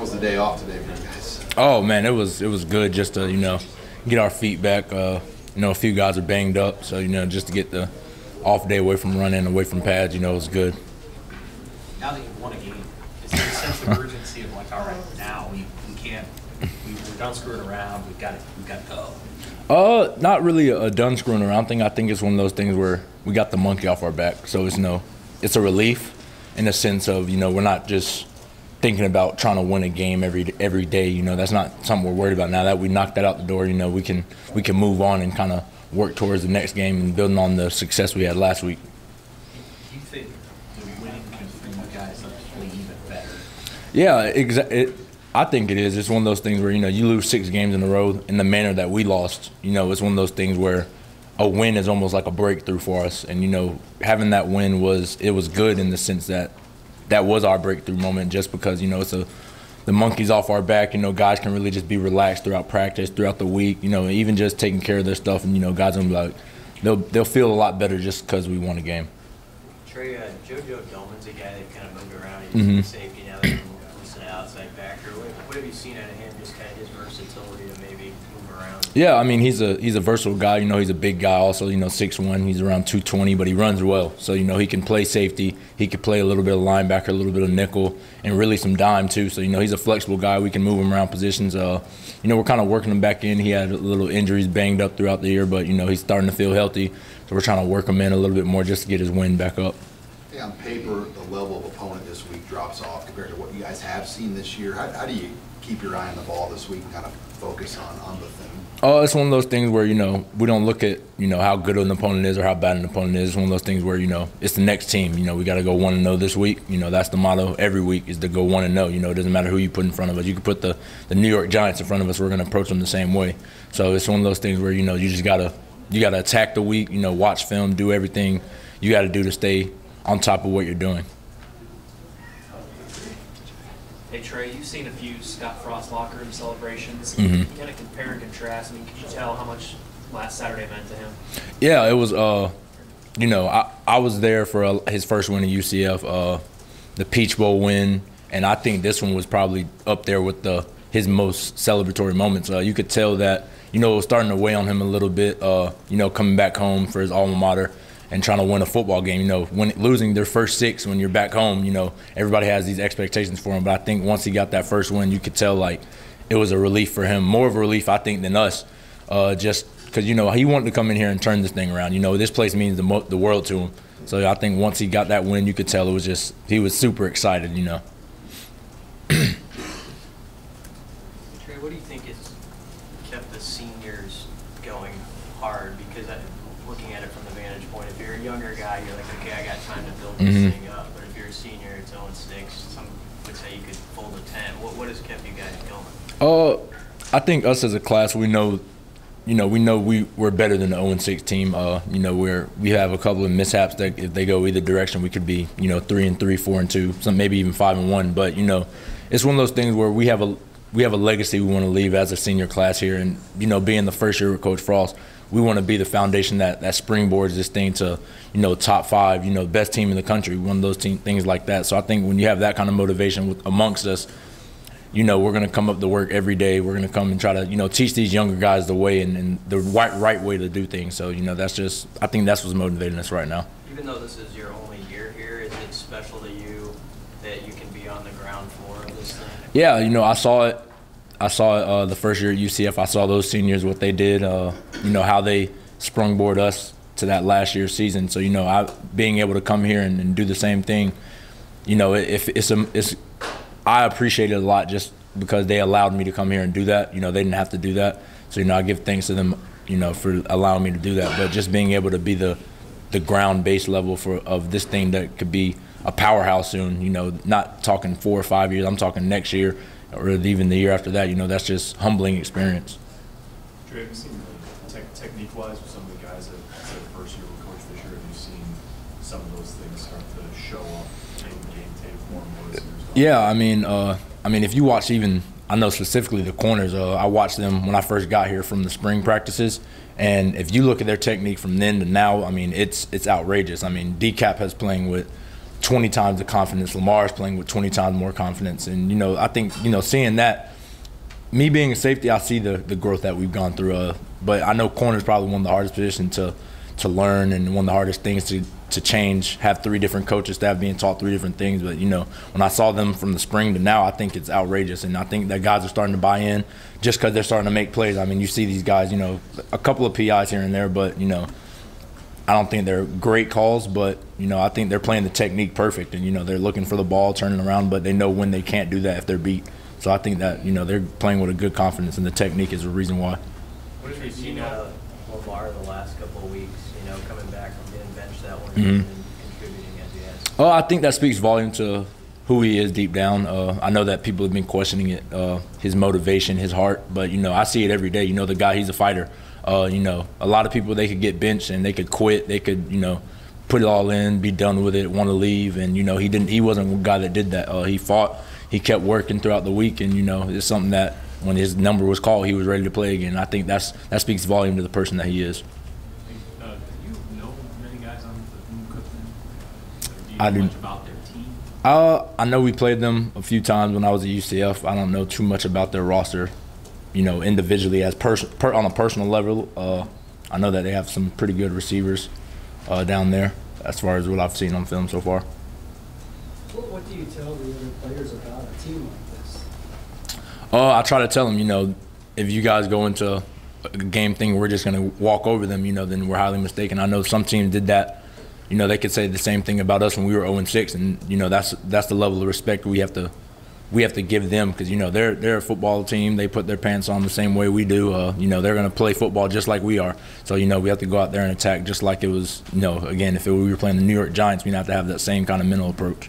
was the day off today for you guys? Oh man, it was good just to get our feet back. A few guys are banged up, so just to get the off day away from running, away from pads, it was good. Now that you've won a game, is there a sense of urgency of like, all right, now we can't, we're done screwing around, we've got to go? Not really a done screwing around thing. I think it's one of those things where we got the monkey off our back, so it's a relief in the sense of we're not just thinking about trying to win a game every day. That's not something we're worried about. Now that we knocked that out the door, we can move on and kind of work towards the next game and building on the success we had last week. Do you think the winning can bring you guys up to play even better? Yeah, I think it is. It's one of those things where you lose 6 games in a row in the manner that we lost. It's one of those things where a win is almost like a breakthrough for us. And having that win was good in the sense that was our breakthrough moment, just because the monkey's off our back. Guys can really just be relaxed throughout practice, throughout the week. Even just taking care of their stuff, and guys gonna be like, they'll feel a lot better just because we won a game. Trey, JoJo Dolman's a guy that kind of moved around. He's a safety now. He's an outside backer. What have you seen out of him? Just kind of his versatility to maybe move around. Yeah, I mean he's a versatile guy. He's a big guy. Also, 6'1". He's around 220, but he runs well. So he can play safety. He could play a little bit of linebacker, a little bit of nickel, and really some dime too. So he's a flexible guy. We can move him around positions. We're kind of working him back in. He had a little injuries, banged up throughout the year, but he's starting to feel healthy. So we're trying to work him in a little bit more just to get his wind back up. Hey, on paper, the level of opponent this week drops off compared to what you guys have seen this year. How do you keep your eye on the ball this week and kind of focus on Bethune? It's one of those things where we don't look at how good an opponent is or how bad an opponent is. It's one of those things where it's the next team. We got to go 1-0 this week. That's the motto every week, is to go 1-0. It doesn't matter who you put in front of us. You could put the New York Giants in front of us. We're going to approach them the same way. So it's one of those things where you just gotta attack the week. Watch film, do everything you got to do to stay on top of what you're doing. Hey Trey, you've seen a few Scott Frost locker room celebrations. Mm-hmm. Can you kind of compare and contrast? Can you tell how much last Saturday meant to him? Yeah, it was. I was there for his first win at UCF, the Peach Bowl win, and I think this one was probably up there with his most celebratory moments. You could tell that it was starting to weigh on him a little bit. Coming back home for his alma mater and trying to win a football game. When losing their first 6 when you're back home, everybody has these expectations for him. But I think once he got that first win, you could tell it was a relief for him, more of a relief I think than us, just because he wanted to come in here and turn this thing around. This place means the world to him. So I think once he got that win, you could tell he was super excited. Trey, what do you think has kept the seniors going hard? Because looking at it from the vantage point, if you're a younger guy, you're like, okay, I got time to build this thing up. But if you're a senior, it's 0-6. Some would say you could fold a tent. What has kept you guys going? I think us as a class, we know we're better than the 0-6 team. We have a couple of mishaps that if they go either direction, we could be 3-3, 4-2, some maybe even 5-1. But it's one of those things where we have a legacy we want to leave as a senior class here, and being the first year with Coach Frost, we want to be the foundation that springboards this thing to, top 5, best team in the country, one of those things like that. So I think when you have that kind of motivation amongst us, we're going to come up to work every day. We're going to come and try to, teach these younger guys the way and the right way to do things. So, I think that's what's motivating us right now. Even though this is your only year here, is it special to you that you can be on the ground floor of this thing? Yeah, I saw it. The first year at UCF. I saw those seniors, what they did, how they sprungboard us to that last year's season. So, being able to come here and do the same thing, I appreciate it a lot just because they allowed me to come here and do that. They didn't have to do that. So, I give thanks to them, for allowing me to do that. But just being able to be the ground-based level of this thing that could be a powerhouse soon, not talking 4 or 5 years, I'm talking next year or even the year after that, that's just humbling experience. Trey, have you seen technique-wise with some of the guys that said first year with Coach Fisher, have you seen some of those things start to show up in game tape more and more as years go on? Yeah, if you watch I know specifically the corners, I watched them when I first got here from the spring practices, and if you look at their technique from then to now, it's outrageous. DCAP has playing with 20 times the confidence. Lamar's playing with 20 times more confidence. And, you know, I think, you know, seeing that, me being a safety, I see the growth that we've gone through. But I know corner is probably one of the hardest positions to learn and one of the hardest things to change, have 3 different coaches staff being taught 3 different things. But, you know, when I saw them from the spring to now, I think it's outrageous. And I think that guys are starting to buy in just because they're starting to make plays. I mean, you see these guys, you know, a couple of PIs here and there, but, you know, I don't think they're great calls, but, you know, I think they're playing the technique perfect. And, you know, they're looking for the ball, turning around, but they know when they can't do that if they're beat. So I think that, you know, they're playing with a good confidence, and the technique is the reason why. What have you seen out of Lamar the last couple of weeks, you know, coming back from getting benched that one Mm-hmm. and contributing as he has? Oh, I think that speaks volume to who he is deep down. I know that people have been questioning it, his motivation, his heart, but, you know, I see it every day. You know, the guy, he's a fighter. You know, a lot of people, they could get benched and they could quit. They could, you know, put it all in, be done with it, want to leave. And, you know, he wasn't a guy that did that. He fought. He kept working throughout the week, and, you know, it's something that when his number was called, he was ready to play again. I think that speaks volume to the person that he is. Do you know many guys on Bethune-Cookman? Do you I know do. much about their team? I know we played them a few times when I was at UCF. I don't know too much about their roster, you know, individually on a personal level. I know that they have some pretty good receivers down there as far as what I've seen on film so far. What do you tell the other players about a team like this? I try to tell them, you know, if you guys go into a game thing, we're just going to walk over them, you know, then we're highly mistaken. I know some teams did that. You know, they could say the same thing about us when we were 0-6, and, you know, that's the level of respect we have to give them, because, you know, they're a football team. They put their pants on the same way we do. You know, they're going to play football just like we are. So, you know, we have to go out there and attack just like it was, you know, again, if we were playing the New York Giants, we'd have to have that same kind of mental approach.